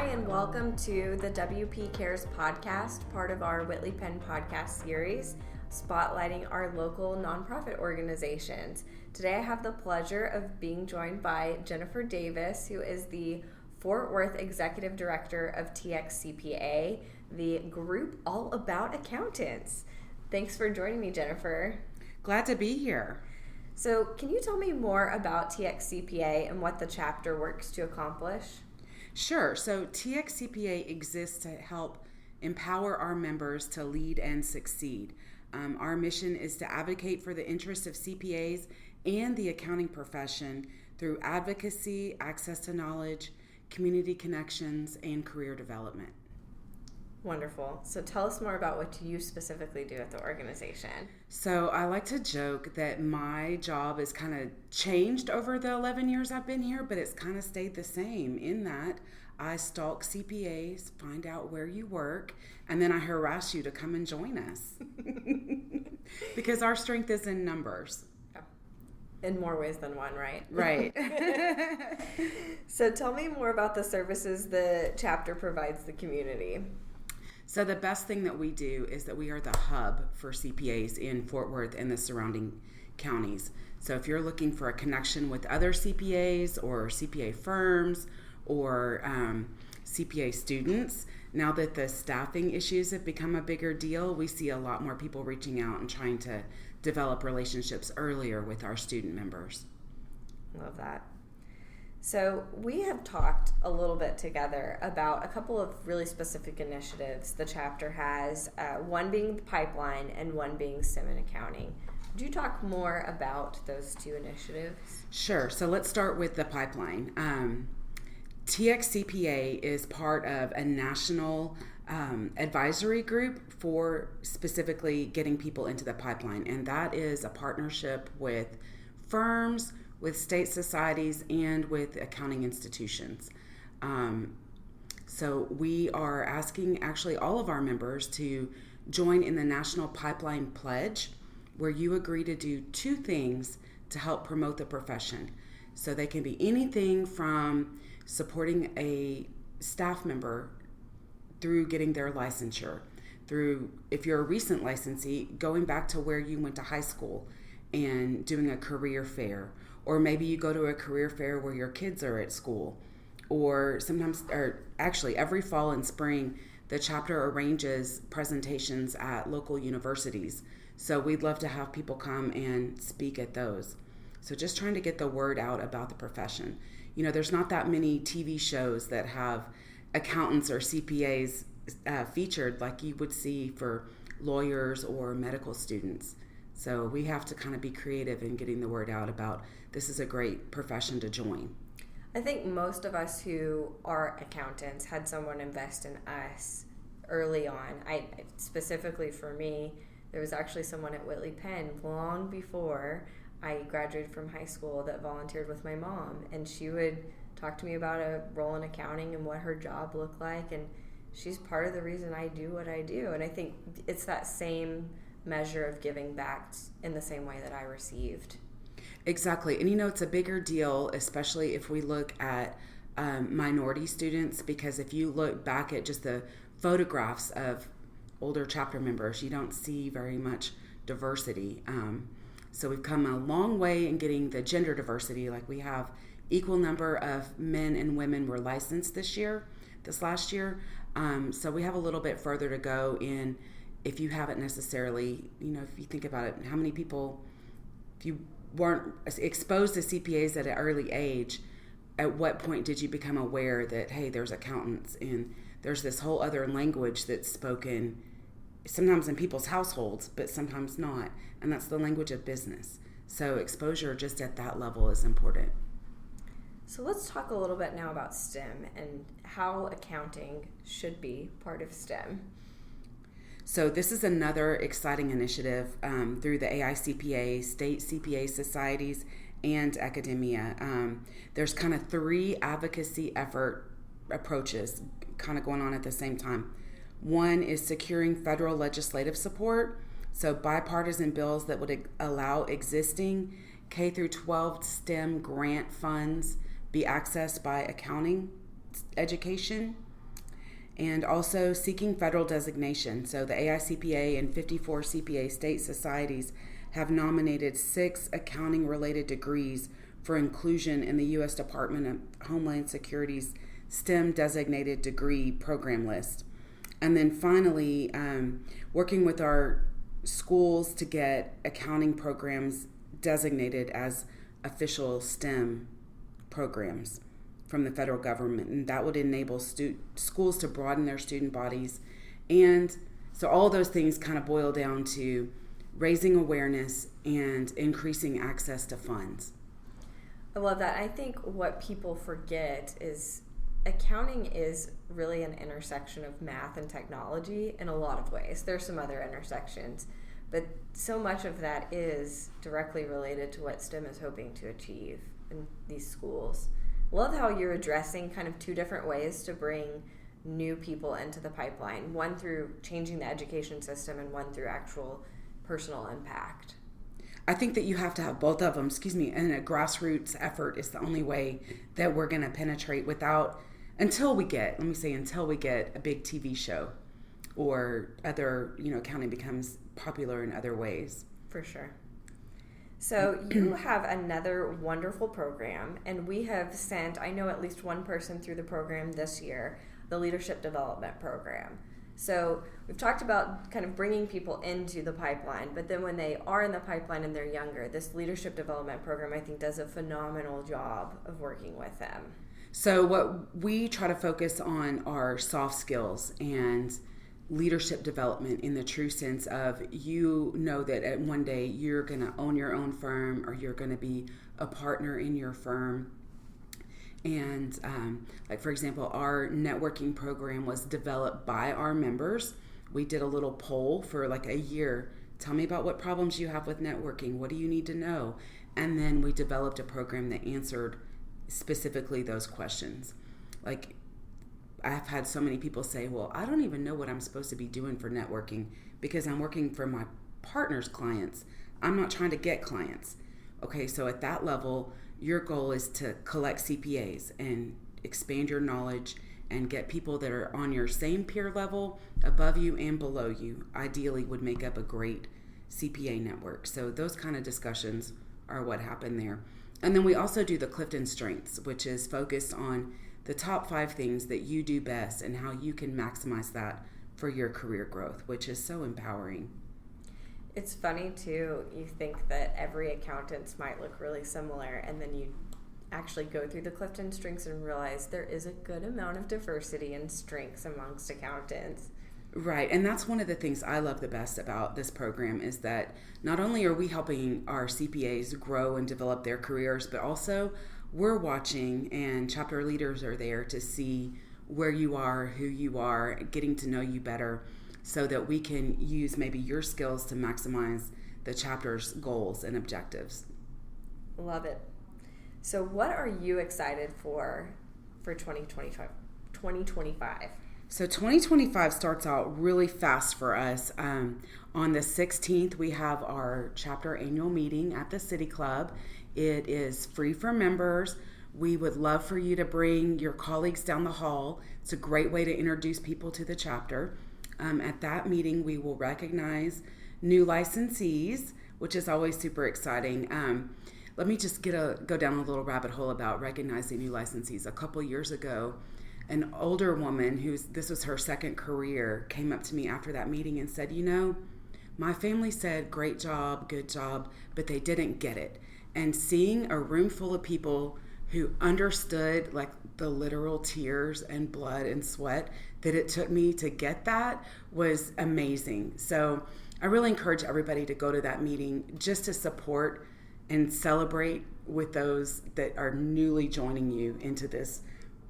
and welcome to the WP Cares podcast, part of our Whitley Penn podcast series, spotlighting our local nonprofit organizations. Today I have the pleasure of being joined by Jennifer Davis, who is the Fort Worth Executive Director of TXCPA, the group all about accountants. Thanks for joining me, Jennifer. Glad to be here. So can you tell me more about TXCPA and what the chapter works to accomplish? Sure. So TXCPA exists to help empower our members to lead and succeed. Our mission is to advocate for the interests of CPAs and the accounting profession through advocacy, access to knowledge, community connections, and career development. Wonderful. So tell us more about what you specifically do at the organization. So I like to joke that my job is kind of changed over the 11 years I've been here, but it's kind of stayed the same in that I stalk CPAs, find out where you work, and then I harass you to come and join us. Because our strength is in numbers. In more ways than one, right? Right. So tell me more about the services the chapter provides the community. So the best thing that we do is that we are the hub for CPAs in Fort Worth and the surrounding counties. So if you're looking for a connection with other CPAs or CPA firms or CPA students, now that the staffing issues have become a bigger deal, we see a lot more people reaching out and trying to develop relationships earlier with our student members. Love that. So we have talked a little bit together about a couple of really specific initiatives the chapter has, one being the pipeline and one being STEM and accounting. Would you talk more about those two initiatives? Sure. So let's start with the pipeline. TXCPA is part of a national advisory group for specifically getting people into the pipeline, and that is a partnership with firms, with state societies, and with accounting institutions. So we are asking actually all of our members to join in the National Pipeline Pledge, where you agree to do two things to help promote the profession. So they can be anything from supporting a staff member through getting their licensure, through, if you're a recent licensee, going back to where you went to high school and doing a career fair. Or maybe you go to a career fair where your kids are at school. Or sometimes, or actually every fall and spring, the chapter arranges presentations at local universities. So we'd love to have people come and speak at those. So just trying to get the word out about the profession. You know, there's not that many TV shows that have accountants or CPAs featured like you would see for lawyers or medical students. So we have to kind of be creative in getting the word out about this is a great profession to join. I think most of us who are accountants had someone invest in us early on. Specifically for me, there was actually someone at Whitley Penn long before I graduated from high school that volunteered with my mom, and she would talk to me about a role in accounting and what her job looked like, and she's part of the reason I do what I do. And I think it's that same measure of giving back in the same way that I received. Exactly. And you know, it's a bigger deal, especially if we look at minority students, because if you look back at just the photographs of older chapter members, you don't see very much diversity. So we've come a long way in getting the gender diversity. Like we have equal number of men and women were licensed this last year. So we have a little bit further to go in. If you haven't necessarily, you know, if you think about it, how many people, if you weren't exposed to CPAs at an early age, at what point did you become aware that, hey, there's accountants and there's this whole other language that's spoken sometimes in people's households, but sometimes not, and that's the language of business. So exposure just at that level is important. So let's talk a little bit now about STEM and how accounting should be part of STEM. So this is another exciting initiative through the AICPA, state CPA societies, and academia. There's kind of three advocacy effort approaches kind of going on at the same time. One is securing federal legislative support, so bipartisan bills that would allow existing K through 12 STEM grant funds be accessed by accounting education. and also seeking federal designation. So the AICPA and 54 CPA state societies have nominated 6 accounting-related degrees for inclusion in the U.S. Department of Homeland Security's STEM designated degree program list. And then finally, working with our schools to get accounting programs designated as official STEM programs from the federal government, and that would enable schools to broaden their student bodies. And so all those things kind of boil down to raising awareness and increasing access to funds. I love that. I think what people forget is accounting is really an intersection of math and technology in a lot of ways. There's some other intersections, but so much of that is directly related to what STEM is hoping to achieve in these schools. Love how you're addressing kind of 2 different ways to bring new people into the pipeline, one through changing the education system and one through actual personal impact. I think that you have to have both of them, and a grassroots effort is the only way that we're going to penetrate until we get a big TV show or other, accounting becomes popular in other ways. For sure. So you have another wonderful program, and we have sent, I know, at least one person through the program this year, the Leadership Development Program. So we've talked about kind of bringing people into the pipeline, but then when they are in the pipeline and they're younger, this Leadership Development Program, I think, does a phenomenal job of working with them. So what we try to focus on are soft skills and leadership development in the true sense of, that at one day you're going to own your own firm or you're going to be a partner in your firm. And like, for example, our networking program was developed by our members. We did a little poll for like a year. Tell me about what problems you have with networking. What do you need to know? And then we developed a program that answered specifically those questions. Like, I've had so many people say, well, I don't even know what I'm supposed to be doing for networking because I'm working for my partner's clients. I'm not trying to get clients. Okay, so at that level, your goal is to collect CPAs and expand your knowledge and get people that are on your same peer level, above you and below you, ideally would make up a great CPA network. So those kind of discussions are what happened there. And then we also do the Clifton Strengths, which is focused on the top 5 things that you do best and how you can maximize that for your career growth, which is so empowering. It's funny too, you think that every accountants might look really similar, and then you actually go through the Clifton Strengths and realize there is a good amount of diversity and strengths amongst accountants. Right, and that's one of the things I love the best about this program is that not only are we helping our CPAs grow and develop their careers, but also we're watching, and chapter leaders are there to see where you are, who you are, getting to know you better so that we can use maybe your skills to maximize the chapter's goals and objectives. Love it. So what are you excited for 2025? So 2025 starts out really fast for us. On the 16th, we have our chapter annual meeting at the City Club. It is free for members. We would love for you to bring your colleagues down the hall. It's a great way to introduce people to the chapter. At that meeting, we will recognize new licensees, which is always super exciting. Let me just go down a little rabbit hole about recognizing new licensees. A couple years ago, an older woman this was her second career came up to me after that meeting and said, my family said, great job, good job, but they didn't get it. And seeing a room full of people who understood like the literal tears and blood and sweat that it took me to get that was amazing. So I really encourage everybody to go to that meeting just to support and celebrate with those that are newly joining you into this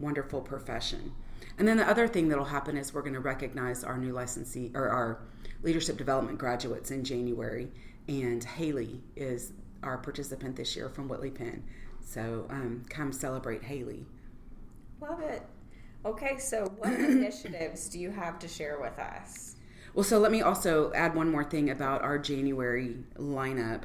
wonderful profession. And then the other thing that'll happen is we're going to recognize our new licensee or our leadership development graduates in January. And Haley is our participant this year from Whitley Penn. So come celebrate Haley. Love it. Okay, so what initiatives do you have to share with us? Well, so let me also add one more thing about our January lineup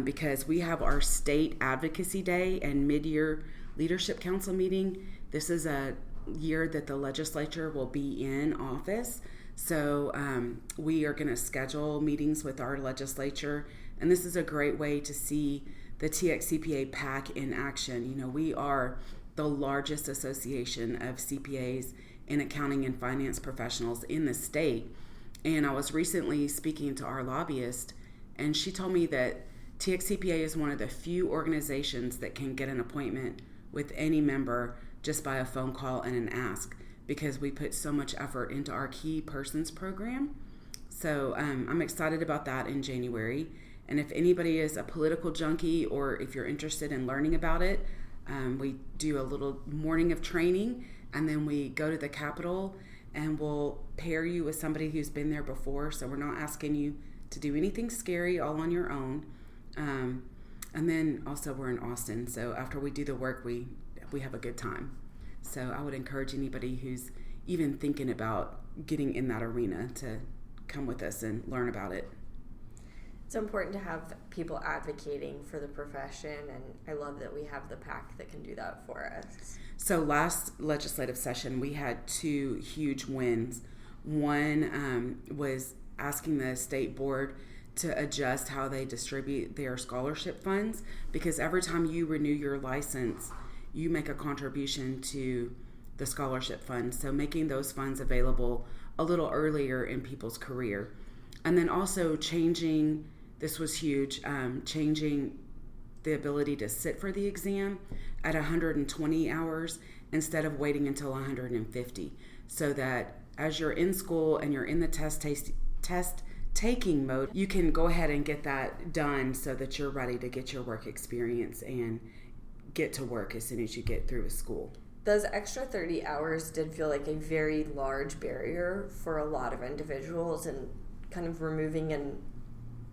because we have our state advocacy day and mid-year leadership council meeting. This is a year that the legislature will be in office. So we are going to schedule meetings with our legislature, and this is a great way to see the TXCPA PAC in action. You know, we are the largest association of CPAs and accounting and finance professionals in the state. And I was recently speaking to our lobbyist, and she told me that TXCPA is one of the few organizations that can get an appointment with any member just by a phone call and an ask, because we put so much effort into our Key Persons program. So I'm excited about that in January. And if anybody is a political junkie, or if you're interested in learning about it, we do a little morning of training, and then we go to the Capitol and we'll pair you with somebody who's been there before. So we're not asking you to do anything scary all on your own. And then also we're in Austin. So after we do the work, we have a good time. So I would encourage anybody who's even thinking about getting in that arena to come with us and learn about it. It's important to have people advocating for the profession, and I love that we have the PAC that can do that for us. So last legislative session, we had 2 huge wins. One was asking the state board to adjust how they distribute their scholarship funds, because every time you renew your license, you make a contribution to the scholarship fund. So making those funds available a little earlier in people's career. And then also changing, this was huge, changing the ability to sit for the exam at 120 hours instead of waiting until 150. So that as you're in school and you're in the test taking mode, you can go ahead and get that done so that you're ready to get your work experience and get to work as soon as you get through with school. Those extra 30 hours did feel like a very large barrier for a lot of individuals, and kind of removing an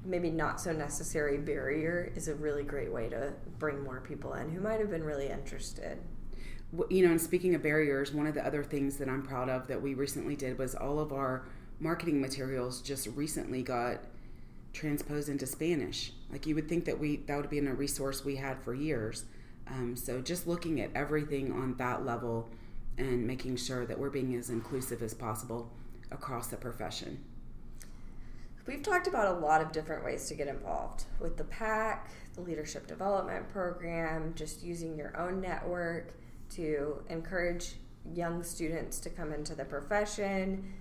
maybe not so necessary barrier is a really great way to bring more people in who might have been really interested. You know, and speaking of barriers, one of the other things that I'm proud of that we recently did was all of our marketing materials just recently got transposed into Spanish. Like, you would think that that would have been a resource we had for years. So just looking at everything on that level and making sure that we're being as inclusive as possible across the profession. We've talked about a lot of different ways to get involved with the PAC, the Leadership Development Program, just using your own network to encourage young students to come into the profession,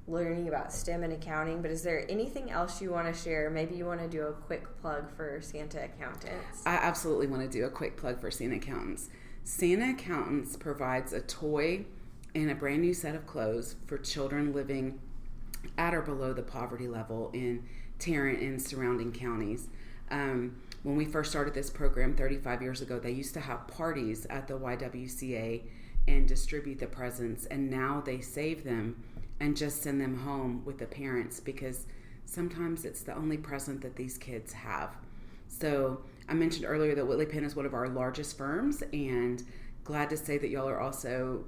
learning about STEM and accounting. But is there anything else you want to share? Maybe you want to do a quick plug for Santa Accountants. I absolutely want to do a quick plug for Santa Accountants. Santa Accountants provides a toy and a brand new set of clothes for children living at or below the poverty level in Tarrant and surrounding counties. When we first started this program 35 years ago, they used to have parties at the YWCA and distribute the presents, and now they save them and just send them home with the parents, because sometimes it's the only present that these kids have. So I mentioned earlier that Whitley Penn is one of our largest firms, and glad to say that y'all are also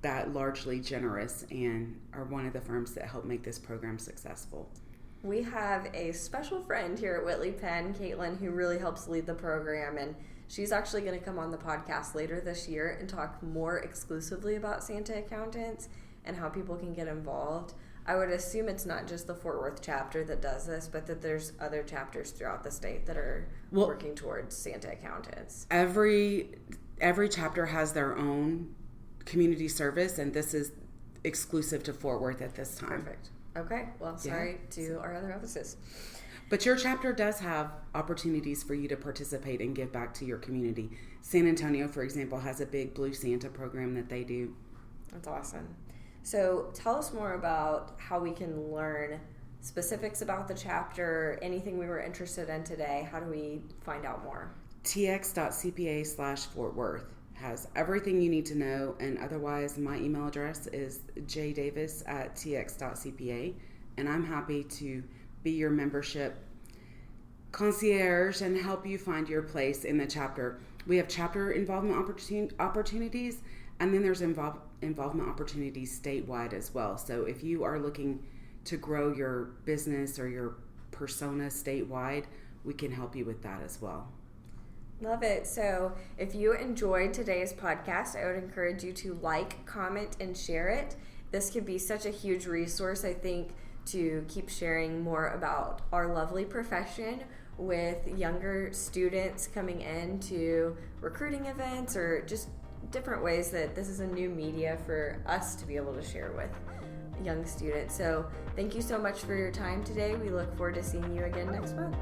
that largely generous and are one of the firms that help make this program successful. We have a special friend here at Whitley Penn, Caitlin, who really helps lead the program, and she's actually going to come on the podcast later this year and talk more exclusively about Santa Accountants and how people can get involved. I would assume it's not just the Fort Worth chapter that does this, but that there's other chapters throughout the state that are working towards Santa Accountants. Every chapter has their own community service, and this is exclusive to Fort Worth at this time. Perfect. Okay. Well, sorry to our other offices. But your chapter does have opportunities for you to participate and give back to your community. San Antonio, for example, has a big Blue Santa program that they do. That's awesome. So tell us more about how we can learn specifics about the chapter, anything we were interested in today. How do we find out more? TX.CPA/Fort Worth has everything you need to know, and otherwise my email address is jdavis@tx.cpa, and I'm happy to be your membership concierge and help you find your place in the chapter. We have chapter involvement opportunities, and then there's involvement opportunities statewide as well. So if you are looking to grow your business or your persona statewide, we can help you with that as well. Love it. So if you enjoyed today's podcast, I would encourage you to like, comment, and share it. This could be such a huge resource, I think, to keep sharing more about our lovely profession with younger students coming into recruiting events or just different ways that this is a new media for us to be able to share with young students. So thank you so much for your time today. We look forward to seeing you again next month.